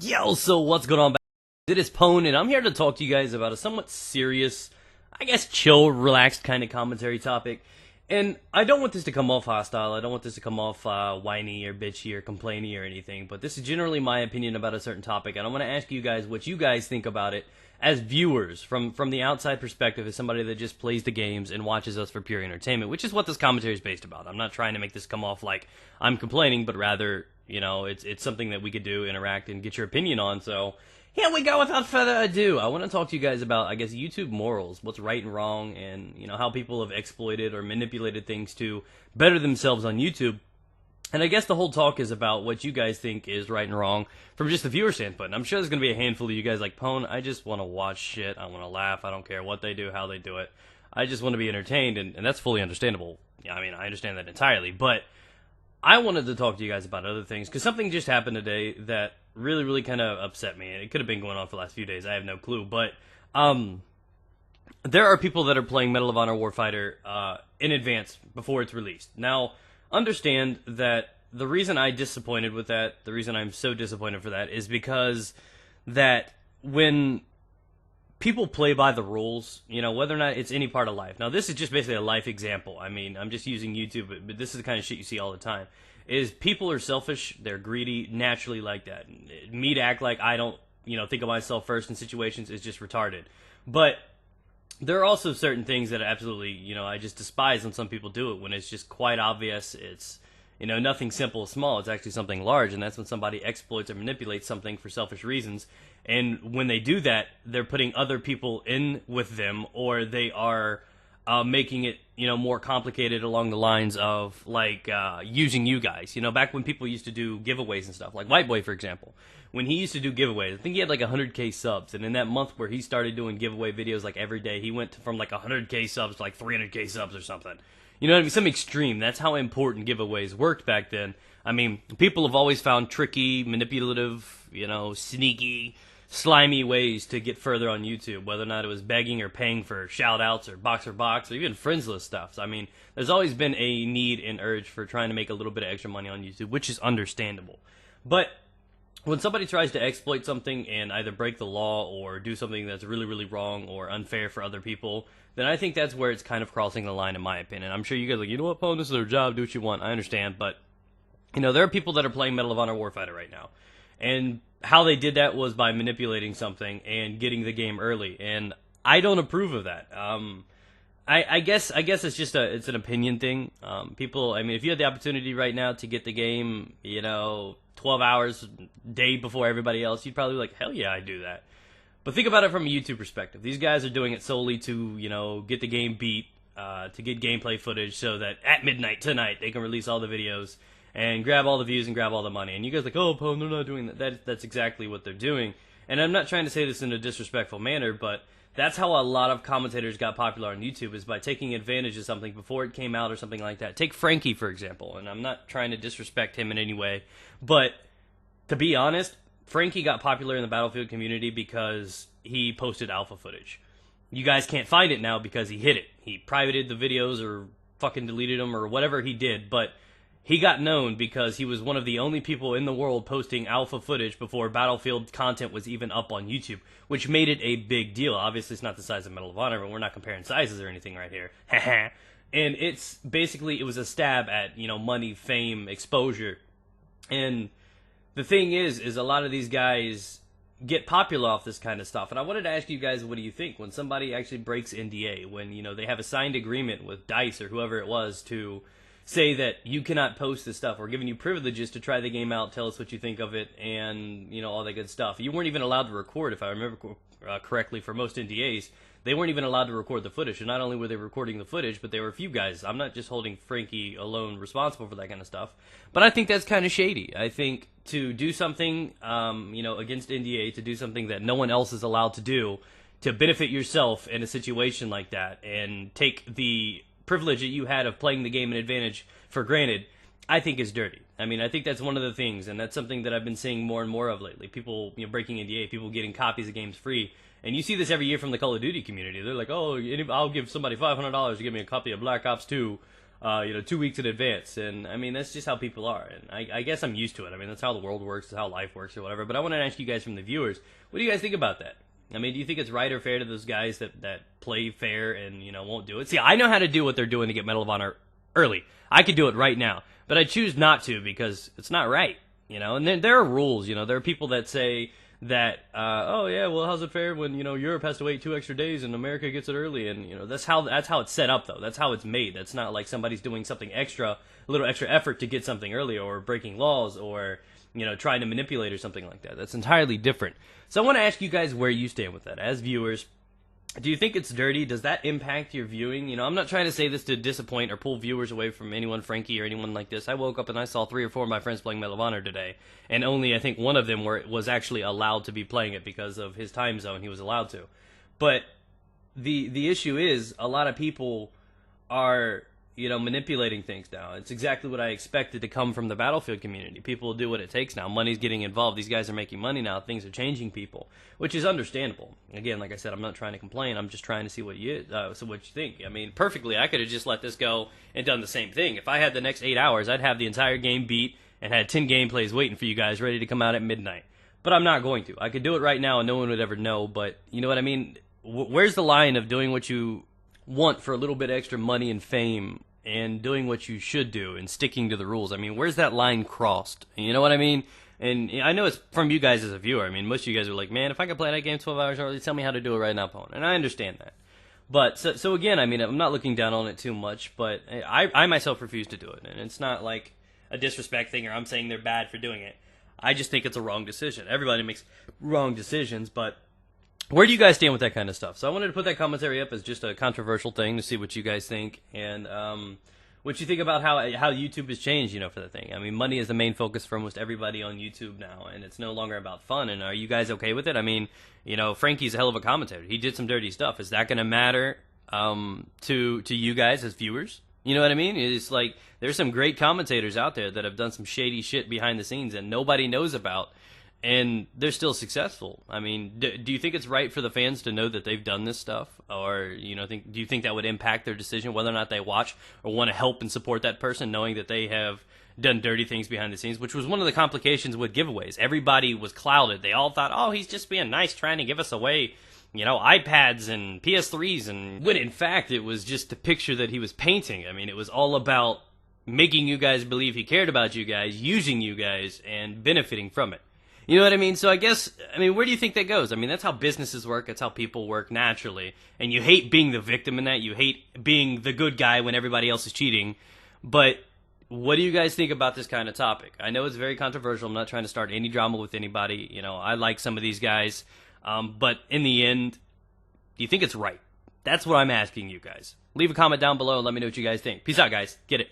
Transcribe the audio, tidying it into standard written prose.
Yo, so what's going on? It is Pone, and I'm here to talk to you guys about a somewhat serious, I guess chill, relaxed kind of commentary topic. And I don't want this to come off hostile, I don't want this to come off whiny or bitchy or complainy or anything, but this is generally my opinion about a certain topic, and I want to ask you guys what you guys think about it as viewers, from the outside perspective, as somebody that just plays the games and watches us for pure entertainment, which is what this commentary is based about. I'm not trying to make this come off like I'm complaining, but rather, you know, it's something that we could do, interact, and get your opinion on, so here we go. Without further ado, I want to talk to you guys about, I guess, YouTube morals, what's right and wrong, and, you know, how people have exploited or manipulated things to better themselves on YouTube. And I guess the whole talk is about what you guys think is right and wrong from just the viewer standpoint. And I'm sure there's going to be a handful of you guys like, Pone, I just want to watch shit, I want to laugh, I don't care what they do, how they do it. I just want to be entertained, and that's fully understandable. Yeah, I mean, I understand that entirely, but I wanted to talk to you guys about other things, because something just happened today that really kind of upset me. It could have been going on for the last few days, I have no clue, but there are people that are playing Medal of Honor Warfighter in advance before it's released. Now, understand that the reason I'm disappointed with that, the reason I'm so disappointed for that, is because that when people play by the rules, you know, whether or not it's any part of life. Now, this is just basically a life example. I mean, I'm just using YouTube, but this is the kind of shit you see all the time. Is people are selfish, they're greedy, naturally like that. Me to act like I don't, you know, think of myself first in situations is just retarded. But there are also certain things that absolutely, you know, I just despise when some people do it, when it's just quite obvious, it's, you know, nothing simple or small, it's actually something large, and that's when somebody exploits or manipulates something for selfish reasons. And when they do that, they're putting other people in with them, or they are making it, you know, more complicated along the lines of, like, using you guys. You know, back when people used to do giveaways and stuff, like White Boy, for example. When he used to do giveaways, I think he had like 100K subs, and in that month where he started doing giveaway videos like every day, he went from like 100K subs to like 300K subs or something. You know what I mean? Some extreme. That's how important giveaways worked back then. I mean, people have always found tricky, manipulative, you know, sneaky, slimy ways to get further on YouTube, whether or not it was begging or paying for shout-outs or box or box or even friends list stuff. So, I mean, there's always been a need and urge for trying to make a little bit of extra money on YouTube, which is understandable. But when somebody tries to exploit something and either break the law or do something that's really wrong or unfair for other people, then I think that's where it's kind of crossing the line, in my opinion. I'm sure you guys are like, you know what, Pone, this is their job, do what you want. I understand, but, you know, there are people that are playing Medal of Honor Warfighter right now. And how they did that was by manipulating something and getting the game early, and I don't approve of that. I guess it's just it's an opinion thing. People, I mean, if you had the opportunity right now to get the game, you know, 12 hours day before everybody else, you'd probably be like, hell yeah, I'd do that. But think about it from a YouTube perspective. These guys are doing it solely to, you know, get the game beat, to get gameplay footage so that at midnight tonight they can release all the videos and grab all the views and grab all the money. And you guys are like, oh, Pone, they're not doing that. That's exactly what they're doing. And I'm not trying to say this in a disrespectful manner, but that's how a lot of commentators got popular on YouTube, is by taking advantage of something before it came out or something like that. Take Frankie, for example, and I'm not trying to disrespect him in any way, but to be honest, Frankie got popular in the Battlefield community because he posted alpha footage. You guys can't find it now because he hid it. He privated the videos or fucking deleted them or whatever he did, but he got known because he was one of the only people in the world posting alpha footage before Battlefield content was even up on YouTube, which made it a big deal. Obviously, it's not the size of Medal of Honor, but we're not comparing sizes or anything right here. And it's basically, it was a stab at, you know, money, fame, exposure. And the thing is a lot of these guys get popular off this kind of stuff. And I wanted to ask you guys, what do you think when somebody actually breaks NDA, when, you know, they have a signed agreement with DICE or whoever it was to say that you cannot post this stuff, we're giving you privileges to try the game out, tell us what you think of it, and, you know, all that good stuff. You weren't even allowed to record, if I remember correctly, for most NDAs. They weren't even allowed to record the footage, and not only were they recording the footage, but there were a few guys. I'm not just holding Frankie alone responsible for that kind of stuff, but I think that's kind of shady. I think to do something, you know, against NDA, to do something that no one else is allowed to do, to benefit yourself in a situation like that, and take the privilege that you had of playing the game in advantage for granted, I think is dirty. I mean, I think that's one of the things, and that's something that I've been seeing more and more of lately. People, you know, breaking NDA, people getting copies of games free, and you see this every year from the Call of Duty community. They're like, oh, I'll give somebody $500 to give me a copy of Black Ops 2, 2 weeks in advance. And I mean, that's just how people are. And I guess I'm used to it. I mean, that's how the world works, that's how life works or whatever. But I want to ask you guys from the viewers, what do you guys think about that? I mean, do you think it's right or fair to those guys that play fair and, won't do it? See, I know how to do what they're doing to get Medal of Honor early. I could do it right now. But I choose not to because it's not right, And then there are rules, There are people that say that, oh, yeah, well, how's it fair when, Europe has to wait 2 extra days and America gets it early? And, that's how it's set up, though. That's how it's made. That's not like somebody's doing something extra, a little extra effort to get something early or breaking laws or, trying to manipulate or something like that. That's entirely different. So I want to ask you guys where you stand with that. As viewers, do you think it's dirty? Does that impact your viewing? I'm not trying to say this to disappoint or pull viewers away from anyone, Frankie, or anyone like this. I woke up and I saw 3 or 4 of my friends playing Medal of Honor today, and only, I think, one of them was actually allowed to be playing it because of his time zone. He was allowed to. But the issue is, a lot of people are, manipulating things now. It's exactly what I expected to come from the Battlefield community. People will do what it takes now. Money's getting involved. These guys are making money now. Things are changing people, which is understandable. Again, like I said, I'm not trying to complain. I'm just trying to see what you think. I mean, perfectly, I could have just let this go and done the same thing. If I had the next 8 hours, I'd have the entire game beat and had 10 gameplays waiting for you guys ready to come out at midnight. But I'm not going to. I could do it right now and no one would ever know, but you know what I mean? Where's the line of doing what you want for a little bit extra money and fame and doing what you should do and sticking to the rules? I mean, where's that line crossed? You know what I mean? And I know it's from you guys as a viewer. I mean, most of you guys are like, man, if I could play that game 12 hours early, tell me how to do it right now, Pwn. And I understand that. But, so again, I mean, I'm not looking down on it too much, but I myself refuse to do it. And it's not like a disrespect thing or I'm saying they're bad for doing it. I just think it's a wrong decision. Everybody makes wrong decisions, but where do you guys stand with that kind of stuff? So I wanted to put that commentary up as just a controversial thing to see what you guys think and what you think about how YouTube has changed, for the thing. I mean, money is the main focus for almost everybody on YouTube now, and it's no longer about fun. And are you guys okay with it? I mean, Frankie's a hell of a commentator. He did some dirty stuff. Is that going to matter to you guys as viewers? You know what I mean? It's like there's some great commentators out there that have done some shady shit behind the scenes and nobody knows about. And they're still successful. I mean, do you think it's right for the fans to know that they've done this stuff? Or, do you think that would impact their decision whether or not they watch or want to help and support that person knowing that they have done dirty things behind the scenes, which was one of the complications with giveaways. Everybody was clouded. They all thought, oh, he's just being nice trying to give us away, iPads and PS3s. And when in fact it was just a picture that he was painting. I mean, it was all about making you guys believe he cared about you guys, using you guys, and benefiting from it. You know what I mean? So where do you think that goes? I mean, that's how businesses work. That's how people work naturally. And you hate being the victim in that. You hate being the good guy when everybody else is cheating. But what do you guys think about this kind of topic? I know it's very controversial. I'm not trying to start any drama with anybody. I like some of these guys. But in the end, do you think it's right? That's what I'm asking you guys. Leave a comment down below and let me know what you guys think. Peace out, guys. Get it.